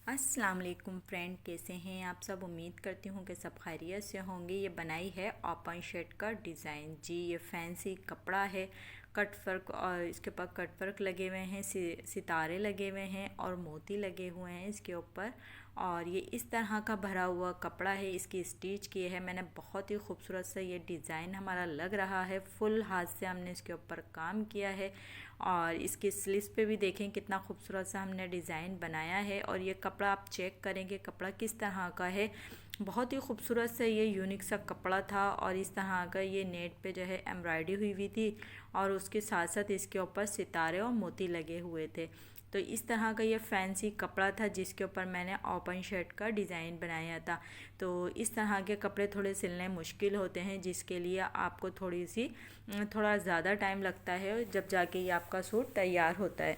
अस्सलाम वालेकुम फ्रेंड, कैसे हैं आप सब। उम्मीद करती हूँ कि सब खैरियत से होंगे। ये बनाई है ओपन शर्ट का डिज़ाइन जी। ये फैंसी कपड़ा है, कट वर्क और इसके ऊपर कट वर्क लगे हुए हैं, सितारे लगे हुए हैं और मोती लगे हुए हैं इसके ऊपर। और ये इस तरह का भरा हुआ कपड़ा है, इसकी स्टिच की है मैंने। बहुत ही खूबसूरत सा ये डिज़ाइन हमारा लग रहा है। फुल हाथ से हमने इसके ऊपर काम किया है और इसकी स्लीव्स पे भी देखें कितना खूबसूरत सा हमने डिज़ाइन बनाया है। और ये कपड़ा आप चेक करेंगे कपड़ा किस तरह का है, बहुत ही खूबसूरत सा ये यूनिक सा कपड़ा था। और इस तरह का ये नेट पे जो है एम्ब्रॉयडरी हुई हुई थी और उसके साथ साथ इसके ऊपर सितारे और मोती लगे हुए थे। तो इस तरह का ये फैंसी कपड़ा था जिसके ऊपर मैंने ओपन शर्ट का डिज़ाइन बनाया था। तो इस तरह के कपड़े थोड़े सिलने मुश्किल होते हैं, जिसके लिए आपको थोड़ा ज़्यादा टाइम लगता है जब जाके ये आपका सूट तैयार होता है।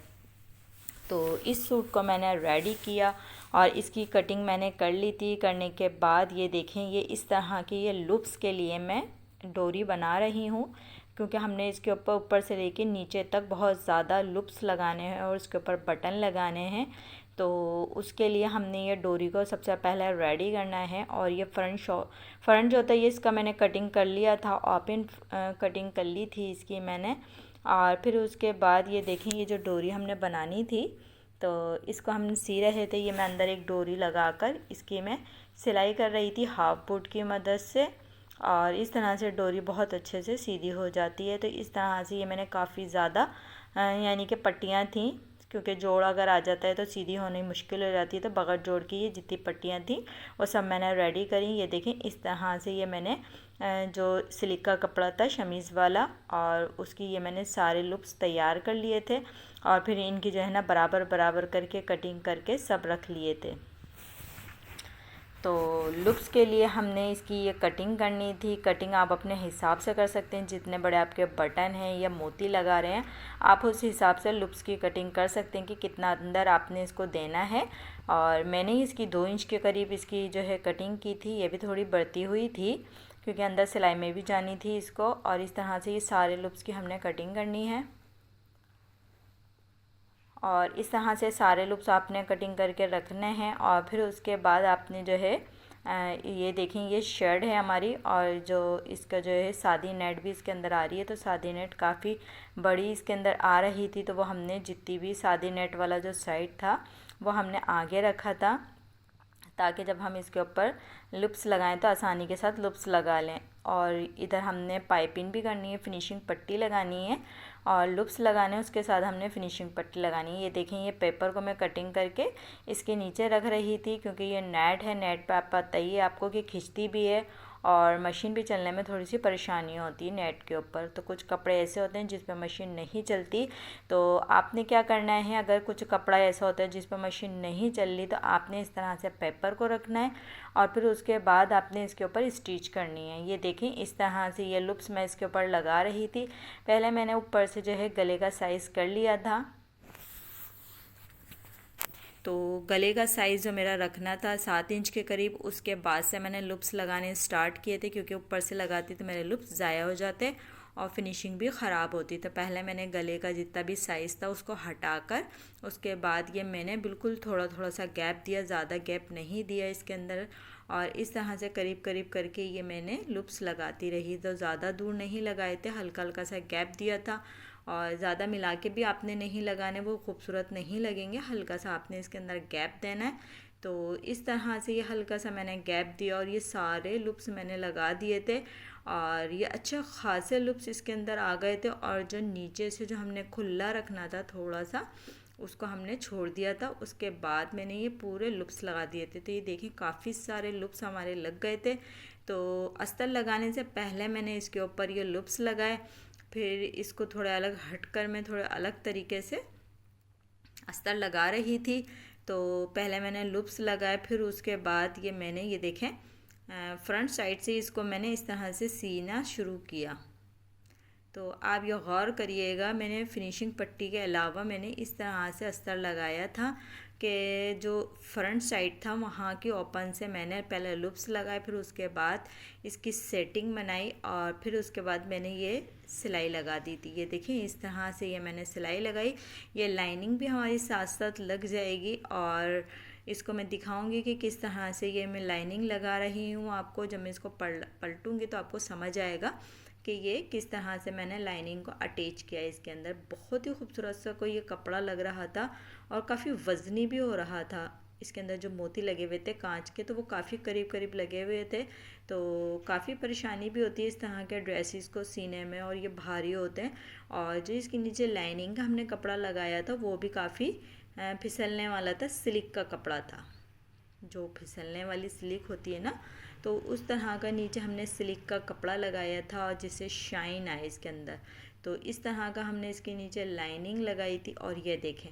तो इस सूट को मैंने रेडी किया और इसकी कटिंग मैंने कर ली थी। करने के बाद ये देखें, ये इस तरह की ये लूप्स के लिए मैं डोरी बना रही हूँ, क्योंकि हमने इसके ऊपर ऊपर से लेके नीचे तक बहुत ज़्यादा लूप्स लगाने हैं और उसके ऊपर बटन लगाने हैं। तो उसके लिए हमने ये डोरी को सबसे पहले रेडी करना है। और ये फ्रंट जो होता है ये इसका मैंने कटिंग कर लिया था, ओपन कटिंग कर ली थी इसकी मैंने। और फिर उसके बाद ये देखें, ये जो डोरी हमने बनानी थी तो इसको हम सी रहे थे। ये मैं अंदर एक डोरी लगाकर इसकी मैं सिलाई कर रही थी हाफ बोर्ड की मदद से। और इस तरह से डोरी बहुत अच्छे से सीधी हो जाती है। तो इस तरह से ये मैंने काफ़ी ज़्यादा यानी कि पट्टियाँ थी, क्योंकि जोड़ अगर आ जाता है तो सीधी होनी मुश्किल हो जाती है। तो बगैर जोड़ की ये जितनी पट्टियाँ थी वो सब मैंने रेडी करी। ये देखें, इस तरह से ये मैंने जो सिल्क का कपड़ा था शमीज़ वाला, और उसकी ये मैंने सारे लूप्स तैयार कर लिए थे। और फिर इनकी जो है ना बराबर बराबर करके कटिंग करके सब रख लिए थे। तो लुप्स के लिए हमने इसकी ये कटिंग करनी थी। कटिंग आप अपने हिसाब से कर सकते हैं, जितने बड़े आपके बटन हैं या मोती लगा रहे हैं आप उस हिसाब से लुप्स की कटिंग कर सकते हैं कि कितना अंदर आपने इसको देना है। और मैंने इसकी 2 इंच के करीब इसकी जो है कटिंग की थी। ये भी थोड़ी बढ़ती हुई थी क्योंकि अंदर सिलाई में भी जानी थी इसको। और इस तरह से ये सारे लुप्स की हमने कटिंग करनी है। और इस तरह से सारे लूप्स आपने कटिंग करके रखने हैं। और फिर उसके बाद आपने जो है ये देखें, ये शर्ट है हमारी, और जो इसका जो है सादी नेट भी इसके अंदर आ रही है। तो सादी नेट काफ़ी बड़ी इसके अंदर आ रही थी, तो वो हमने जितनी भी सादी नेट वाला जो साइड था वो हमने आगे रखा था, ताकि जब हम इसके ऊपर लुप्स लगाएं तो आसानी के साथ लुप्स लगा लें। और इधर हमने पाइपिंग भी करनी है, फिनिशिंग पट्टी लगानी है और लुप्स लगाने हैं, उसके साथ हमने फिनिशिंग पट्टी लगानी है। ये देखें, ये पेपर को मैं कटिंग करके इसके नीचे रख रही थी, क्योंकि ये नेट है। नेट पे आप पता ही है आपको कि खिंचती भी है और मशीन भी चलने में थोड़ी सी परेशानी होती है नेट के ऊपर। तो कुछ कपड़े ऐसे होते हैं जिस पर मशीन नहीं चलती। तो आपने क्या करना है, अगर कुछ कपड़ा ऐसा होता है जिस पर मशीन नहीं चल रही तो आपने इस तरह से पेपर को रखना है और फिर उसके बाद आपने इसके ऊपर स्टिच करनी है। ये देखें, इस तरह से ये लुप्स मैं इसके ऊपर लगा रही थी। पहले मैंने ऊपर से जो है गले का साइज़ कर लिया था। तो गले का साइज़ जो मेरा रखना था 7 इंच के करीब, उसके बाद से मैंने लुप्स लगाने स्टार्ट किए थे, क्योंकि ऊपर से लगाती तो मेरे लुप्स ज़ाया हो जाते और फिनिशिंग भी ख़राब होती। तो पहले मैंने गले का जितना भी साइज़ था उसको हटाकर उसके बाद ये मैंने बिल्कुल थोड़ा थोड़ा सा गैप दिया, ज़्यादा गैप नहीं दिया इसके अंदर। और इस तरह से करीब करीब करके ये मैंने लुप्स लगाती रही। तो ज़्यादा दूर नहीं लगाए थे, हल्का हल्का सा गैप दिया था। और ज़्यादा मिला के भी आपने नहीं लगाने, वो खूबसूरत नहीं लगेंगे। हल्का सा आपने इसके अंदर गैप देना है। तो इस तरह से ये हल्का सा मैंने गैप दिया और ये सारे लुप्स मैंने लगा दिए थे। और ये अच्छे खासे लुप्स इसके अंदर आ गए थे। और जो नीचे से जो हमने खुला रखना था थोड़ा सा, उसको हमने छोड़ दिया था। उसके बाद मैंने ये पूरे लुप्स लगा दिए थे। तो ये देखिए, काफ़ी सारे लुप्स हमारे लग गए थे। तो अस्तर लगाने से पहले मैंने इसके ऊपर ये लुप्स लगाए, फिर इसको थोड़ा अलग हटकर मैं थोड़े अलग तरीके से अस्तर लगा रही थी। तो पहले मैंने लुप्स लगाए, फिर उसके बाद ये मैंने ये देखें फ्रंट साइड से इसको मैंने इस तरह से सीना शुरू किया। तो आप ये गौर करिएगा, मैंने फिनिशिंग पट्टी के अलावा मैंने इस तरह से अस्तर लगाया था, कि जो फ्रंट साइड था वहाँ की ओपन से मैंने पहले लूप्स लगाए, फिर उसके बाद इसकी सेटिंग बनाई और फिर उसके बाद मैंने ये सिलाई लगा दी थी। ये देखिए इस तरह से ये मैंने सिलाई लगाई। ये लाइनिंग भी हमारी साथ साथ लग जाएगी और इसको मैं दिखाऊंगी कि किस तरह से ये मैं लाइनिंग लगा रही हूँ। आपको जब मैं इसको पलटूंगी तो आपको समझ आएगा कि ये किस तरह से मैंने लाइनिंग को अटैच किया है इसके अंदर। बहुत ही खूबसूरत सा कोई ये कपड़ा लग रहा था और काफ़ी वज़नी भी हो रहा था। इसके अंदर जो मोती लगे हुए थे कांच के, तो वो काफ़ी करीब करीब लगे हुए थे, तो काफ़ी परेशानी भी होती है इस तरह के ड्रेसेस को सीने में, और ये भारी होते हैं। और जो इसके नीचे लाइनिंग का हमने कपड़ा लगाया था वो भी काफ़ी फिसलने वाला था, सिल्क का कपड़ा था, जो फिसलने वाली सिल्क होती है ना, तो उस तरह का नीचे हमने सिल्क का कपड़ा लगाया था और जिससे शाइन आए इसके अंदर। तो इस तरह का हमने इसके नीचे लाइनिंग लगाई थी। और ये देखें,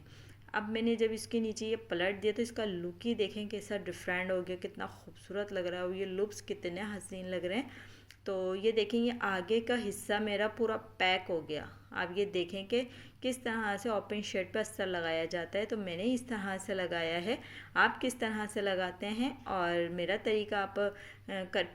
अब मैंने जब इसके नीचे ये पलट दिया तो इसका लुक ही देखें कैसा डिफरेंट हो गया, कितना खूबसूरत लग रहा है और ये लुक्स कितने हसीन लग रहे हैं। तो ये देखें, ये आगे का हिस्सा मेरा पूरा पैक हो गया। आप ये देखें कि किस तरह से ओपन शर्ट पर अस्तर लगाया जाता है, तो मैंने इस तरह से लगाया है। आप किस तरह से लगाते हैं और मेरा तरीका आप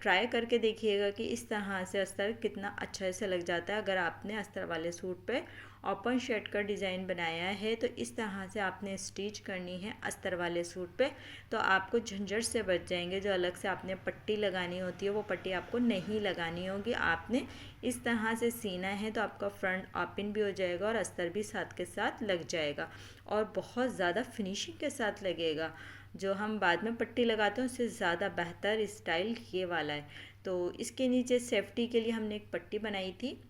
ट्राई करके देखिएगा कि इस तरह से अस्तर कितना अच्छा से लग जाता है। अगर आपने अस्तर वाले सूट पे ओपन शर्ट का डिज़ाइन बनाया है तो इस तरह से आपने स्टिच करनी है अस्तर वाले सूट पे, तो आपको झंझट से बच जाएंगे। जो अलग से आपने पट्टी लगानी होती है वो पट्टी आपको नहीं लगानी होगी। आपने इस तरह से सीना है तो आपका फ्रंट ओपन भी हो जाएगा और अस्तर भी साथ के साथ लग जाएगा और बहुत ज़्यादा फिनिशिंग के साथ लगेगा। जो हम बाद में पट्टी लगाते हैं उससे ज़्यादा बेहतर स्टाइल ये वाला है। तो इसके नीचे सेफ्टी के लिए हमने एक पट्टी बनाई थी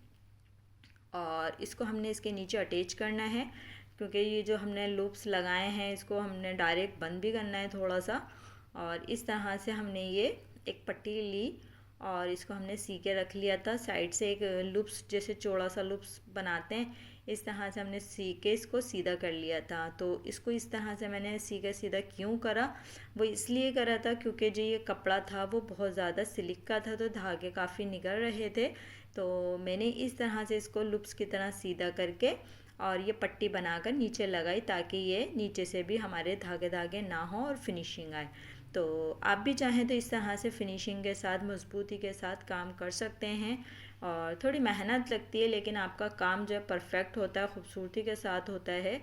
और इसको हमने इसके नीचे अटैच करना है, क्योंकि ये जो हमने लूप्स लगाए हैं इसको हमने डायरेक्ट बंद भी करना है थोड़ा सा। और इस तरह से हमने ये एक पट्टी ली और इसको हमने सी के रख लिया था। साइड से एक लूप्स जैसे चौड़ा सा लूप्स बनाते हैं, इस तरह से हमने सी के इसको सीधा कर लिया था। तो इसको इस तरह से मैंने सी के सीधा क्यों करा, वो इसलिए करा था क्योंकि जो ये कपड़ा था वो बहुत ज़्यादा सिल्क का था, तो धागे काफ़ी निकल रहे थे। तो मैंने इस तरह से इसको लूप्स की तरह सीधा करके और ये पट्टी बनाकर नीचे लगाई, ताकि ये नीचे से भी हमारे धागे धागे ना हो और फिनिशिंग आए। तो आप भी चाहें तो इस तरह से फिनिशिंग के साथ, मजबूती के साथ काम कर सकते हैं। और थोड़ी मेहनत लगती है लेकिन आपका काम जो है परफेक्ट होता है, खूबसूरती के साथ होता है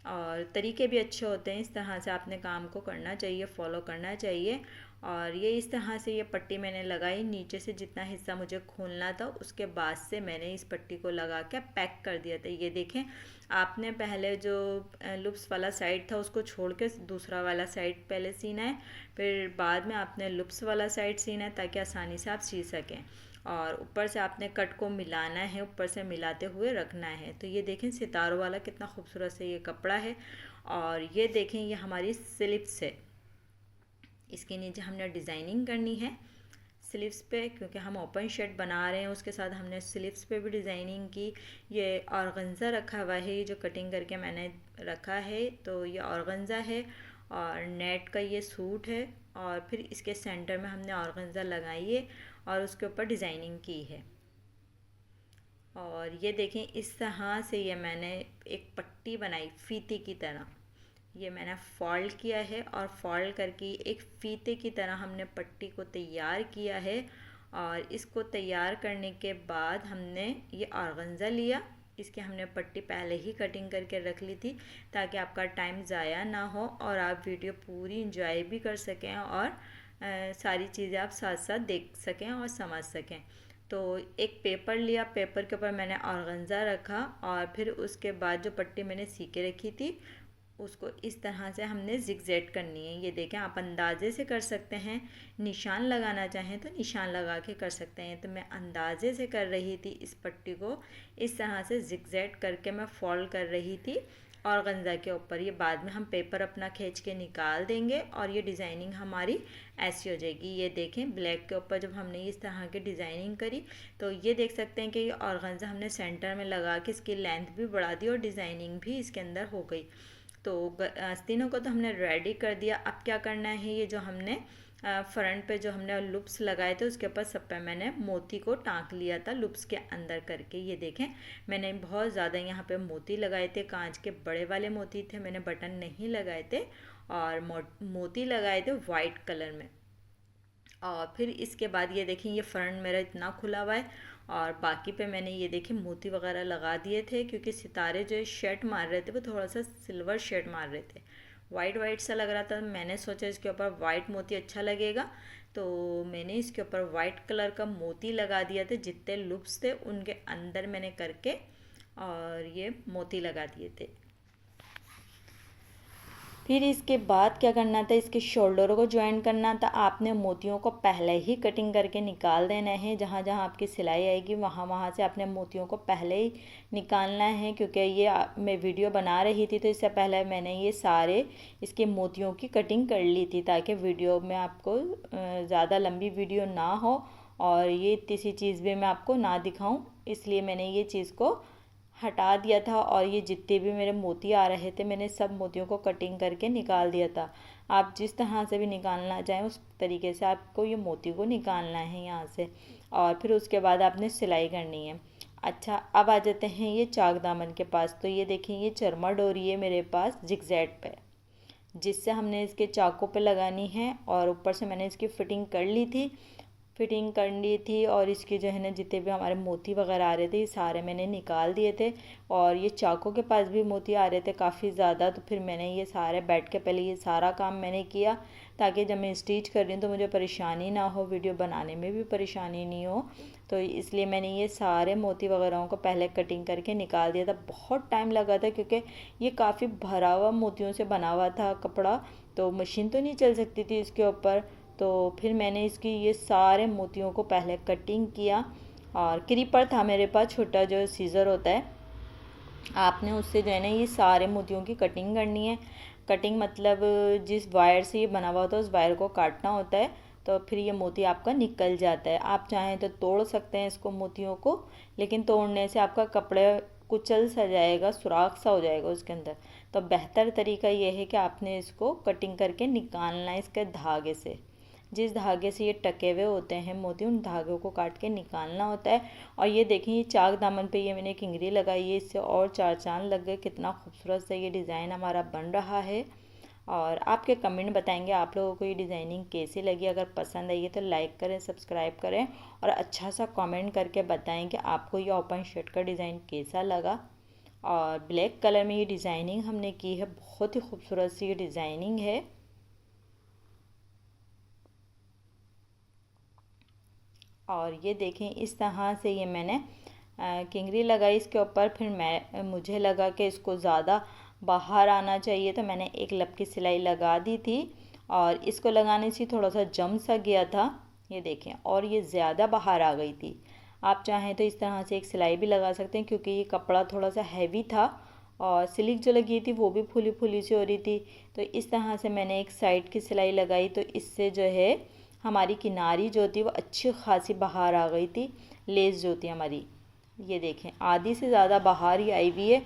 और तरीके भी अच्छे होते हैं। इस तरह से आपने काम को करना चाहिए, फॉलो करना चाहिए। और ये इस तरह से ये पट्टी मैंने लगाई, नीचे से जितना हिस्सा मुझे खोलना था उसके बाद से मैंने इस पट्टी को लगा के पैक कर दिया था। ये देखें, आपने पहले जो लूप्स वाला साइड था उसको छोड़ के दूसरा वाला साइड पहले सीना है, फिर बाद में आपने लूप्स वाला साइड सीना है ताकि आसानी से आप सी सकें। और ऊपर से आपने कट को मिलाना है, ऊपर से मिलाते हुए रखना है। तो ये देखें सितारों वाला कितना खूबसूरत से ये कपड़ा है। और ये देखें, ये हमारी स्लीव्स है, इसके नीचे हमने डिज़ाइनिंग करनी है स्लीव्स पे, क्योंकि हम ओपन शर्ट बना रहे हैं उसके साथ हमने स्लीव्स पे भी डिज़ाइनिंग की। ये ऑर्गेन्जा रखा हुआ है, ये जो कटिंग करके मैंने रखा है, तो ये ऑर्गेन्जा है और नेट का ये सूट है। और फिर इसके सेंटर में हमने ऑर्गेन्जा लगाई है और उसके ऊपर डिज़ाइनिंग की है। और ये देखें, इस तरह से ये मैंने एक पट्टी बनाई फीते की तरह, ये मैंने फोल्ड किया है और फोल्ड करके एक फीते की तरह हमने पट्टी को तैयार किया है। और इसको तैयार करने के बाद हमने ये ऑर्गेन्जा लिया, इसकी हमने पट्टी पहले ही कटिंग करके रख ली थी ताकि आपका टाइम ज़ाया ना हो और आप वीडियो पूरी इंजॉय भी कर सकें और सारी चीज़ें आप साथ साथ देख सकें और समझ सकें। तो एक पेपर लिया, पेपर के ऊपर मैंने ऑर्गेन्जा रखा और फिर उसके बाद जो पट्टी मैंने सी के रखी थी उसको इस तरह से हमने जिगजैग करनी है। ये देखें, आप अंदाजे से कर सकते हैं, निशान लगाना चाहें तो निशान लगा के कर सकते हैं। तो मैं अंदाजे से कर रही थी, इस पट्टी को इस तरह से जिगजैग करके मैं फोल्ड कर रही थी ऑर्गेन्जा के ऊपर। ये बाद में हम पेपर अपना खींच के निकाल देंगे और ये डिज़ाइनिंग हमारी ऐसी हो जाएगी। ये देखें, ब्लैक के ऊपर जब हमने इस तरह की डिज़ाइनिंग करी तो ये देख सकते हैं कि ये ऑर्गेन्जा हमने सेंटर में लगा के इसकी लेंथ भी बढ़ा दी और डिज़ाइनिंग भी इसके अंदर हो गई। तो आस्तीनों को तो हमने रेडी कर दिया। अब क्या करना है, ये जो हमने फ्रंट पे जो हमने लूप्स लगाए थे उसके ऊपर सब पे मैंने मोती को टाँक लिया था लूप्स के अंदर करके। ये देखें, मैंने बहुत ज़्यादा यहाँ पे मोती लगाए थे, कांच के बड़े वाले मोती थे, मैंने बटन नहीं लगाए थे। और मोती लगाए थे वाइट कलर में। और फिर इसके बाद ये देखें ये फ्रंट मेरा इतना खुला हुआ है और बाकी पे मैंने ये देखें मोती वगैरह लगा दिए थे, क्योंकि सितारे जो शेड मार रहे थे वो थोड़ा सा सिल्वर शेड मार रहे थे, वाइट वाइट सा लग रहा था। मैंने सोचा इसके ऊपर वाइट मोती अच्छा लगेगा, तो मैंने इसके ऊपर वाइट कलर का मोती लगा दिया था। जितने लूप्स थे उनके अंदर मैंने करके और ये मोती लगा दिए थे। फिर इसके बाद क्या करना था, इसके शोल्डरों को ज्वाइन करना था। आपने मोतियों को पहले ही कटिंग करके निकाल देना है। जहाँ जहाँ आपकी सिलाई आएगी वहाँ वहाँ से आपने मोतियों को पहले ही निकालना है, क्योंकि ये मैं वीडियो बना रही थी तो इससे पहले मैंने ये सारे इसके मोतियों की कटिंग कर ली थी, ताकि वीडियो में आपको ज़्यादा लंबी वीडियो ना हो और ये किसी चीज़ भी मैं आपको ना दिखाऊँ, इसलिए मैंने ये चीज़ को हटा दिया था। और ये जितने भी मेरे मोती आ रहे थे मैंने सब मोतियों को कटिंग करके निकाल दिया था। आप जिस तरह से भी निकालना चाहें उस तरीके से आपको ये मोती को निकालना है यहाँ से, और फिर उसके बाद आपने सिलाई करनी है। अच्छा, अब आ जाते हैं ये चाक दामन के पास। तो ये देखें ये चरमा डोरी है मेरे पास जिगजैग पे, जिससे हमने इसके चाकों पे लगानी है। और ऊपर से मैंने इसकी फ़िटिंग कर ली थी, फिटिंग कर ली थी और इसके जो है ना जितने भी हमारे मोती वगैरह आ रहे थे ये सारे मैंने निकाल दिए थे। और ये चाकों के पास भी मोती आ रहे थे काफ़ी ज़्यादा, तो फिर मैंने ये सारे बैठ के पहले ये सारा काम मैंने किया, ताकि जब मैं स्टिच कर रही हूँ तो मुझे परेशानी ना हो, वीडियो बनाने में भी परेशानी नहीं हो। तो इसलिए मैंने ये सारे मोती वगैरह को पहले कटिंग करके निकाल दिया था। बहुत टाइम लगा था क्योंकि ये काफ़ी भरा हुआ मोतियों से बना हुआ था कपड़ा, तो मशीन तो नहीं चल सकती थी इसके ऊपर। तो फिर मैंने इसकी ये सारे मोतियों को पहले कटिंग किया। और क्रीपर था मेरे पास, छोटा जो सीज़र होता है, आपने उससे जो है ना ये सारे मोतियों की कटिंग करनी है। कटिंग मतलब जिस वायर से ये बना हुआ होता है उस वायर को काटना होता है, तो फिर ये मोती आपका निकल जाता है। आप चाहें तो तोड़ सकते हैं इसको मोतियों को, लेकिन तोड़ने से आपका कपड़े कुचल सा जाएगा, सुराख सा हो जाएगा उसके अंदर। तो बेहतर तरीका ये है कि आपने इसको कटिंग करके निकालना है इसके धागे से। जिस धागे से ये टके हुए होते हैं मोती उन धागों को काट के निकालना होता है। और ये देखें ये चाक दामन पे ये मैंने किंगरी लगाई है, इससे और चार चांद लग गए। कितना खूबसूरत से ये डिज़ाइन हमारा बन रहा है। और आपके कमेंट बताएंगे आप लोगों को ये डिज़ाइनिंग कैसी लगी। अगर पसंद आई है तो लाइक करें, सब्सक्राइब करें और अच्छा सा कमेंट करके बताएं कि आपको ये ओपन शर्ट का डिज़ाइन कैसा लगा। और ब्लैक कलर में ये डिज़ाइनिंग हमने की है, बहुत ही खूबसूरत सी ये डिज़ाइनिंग है। और ये देखें इस तरह से ये मैंने किंगरी लगाई इसके ऊपर। फिर मुझे लगा कि इसको ज़्यादा बाहर आना चाहिए, तो मैंने एक लब की सिलाई लगा दी थी और इसको लगाने से थोड़ा सा जम सा गया था, ये देखें, और ये ज़्यादा बाहर आ गई थी। आप चाहें तो इस तरह से एक सिलाई भी लगा सकते हैं, क्योंकि ये कपड़ा थोड़ा सा हैवी था और सिलिक जो लगी थी वो भी फुली फुली सी हो रही थी। तो इस तरह से मैंने एक साइड की सिलाई लगाई, तो इससे जो है हमारी किनारी जो थी वो अच्छी खासी बाहर आ गई थी। लेस जो थी हमारी, ये देखें, आधी से ज़्यादा बाहर ही आई हुई है।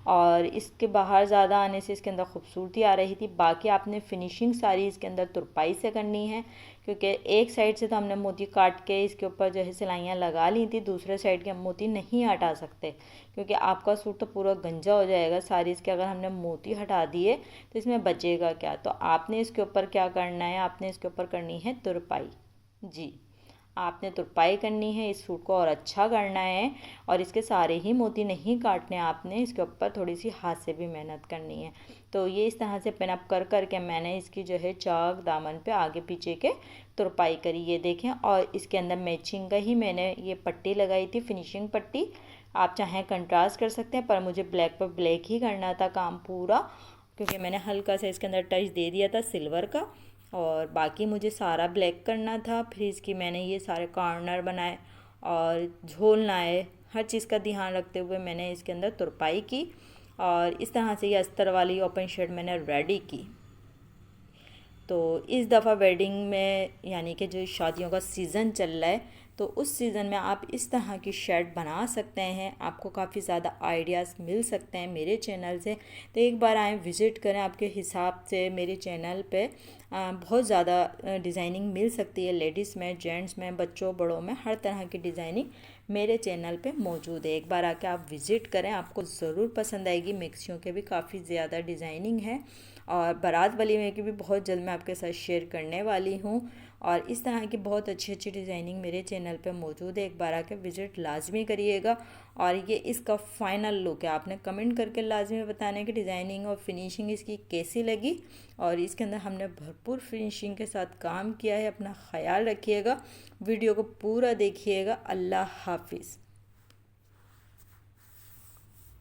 और इसके बाहर ज़्यादा आने से इसके अंदर खूबसूरती आ रही थी। बाकी आपने फिनिशिंग सारी इसके अंदर तुरपाई से करनी है, क्योंकि एक साइड से तो हमने मोती काट के इसके ऊपर जो है सिलाइयाँ लगा ली थी, दूसरे साइड के हम मोती नहीं हटा सकते, क्योंकि आपका सूट तो पूरा गंजा हो जाएगा सारी इसके। अगर हमने मोती हटा दिए तो इसमें बचेगा क्या। तो आपने इसके ऊपर क्या करना है, आपने इसके ऊपर करनी है तुरपाई। जी, आपने तुरपाई करनी है, इस सूट को और अच्छा करना है। और इसके सारे ही मोती नहीं काटने, आपने इसके ऊपर थोड़ी सी हाथ से भी मेहनत करनी है। तो ये इस तरह से पिन अप कर करके मैंने इसकी जो है चाक दामन पे आगे पीछे के तुरपाई करी, ये देखें। और इसके अंदर मैचिंग का ही मैंने ये पट्टी लगाई थी, फिनिशिंग पट्टी। आप चाहें कंट्रास्ट कर सकते हैं, पर मुझे ब्लैक पर ब्लैक ही करना था काम पूरा, क्योंकि मैंने हल्का सा इसके अंदर टच दे दिया था सिल्वर का, और बाकी मुझे सारा ब्लैक करना था। फिर इसकी मैंने ये सारे कॉर्नर बनाए और झोल लाए, हर चीज़ का ध्यान रखते हुए मैंने इसके अंदर तुरपाई की। और इस तरह से ये अस्तर वाली ओपन शर्ट मैंने रेडी की। तो इस दफ़ा वेडिंग में, यानी कि जो शादियों का सीज़न चल रहा है, तो उस सीज़न में आप इस तरह की शर्ट बना सकते हैं। आपको काफ़ी ज़्यादा आइडियाज़ मिल सकते हैं मेरे चैनल से। तो एक बार आएँ, विज़िट करें, आपके हिसाब से मेरे चैनल पे बहुत ज़्यादा डिज़ाइनिंग मिल सकती है। लेडीज़ में, जेंट्स में, बच्चों बड़ों में, हर तरह की डिज़ाइनिंग मेरे चैनल पे मौजूद है। एक बार आके आप विज़िट करें, आपको ज़रूर पसंद आएगी। मिक्सियों के भी काफ़ी ज़्यादा डिज़ाइनिंग है और बारात वलीमे की भी बहुत जल्द मैं आपके साथ शेयर करने वाली हूँ। और इस तरह की बहुत अच्छी अच्छी डिज़ाइनिंग मेरे चैनल पे मौजूद है, एक बार आके विज़िट लाजमी करिएगा। और ये इसका फ़ाइनल लुक है, आपने कमेंट करके लाजमी बताना है कि डिज़ाइनिंग और फिनिशिंग इसकी कैसी लगी। और इसके अंदर हमने भरपूर फिनिशिंग के साथ काम किया है। अपना ख्याल रखिएगा, वीडियो को पूरा देखिएगा। अल्लाह हाफिज़।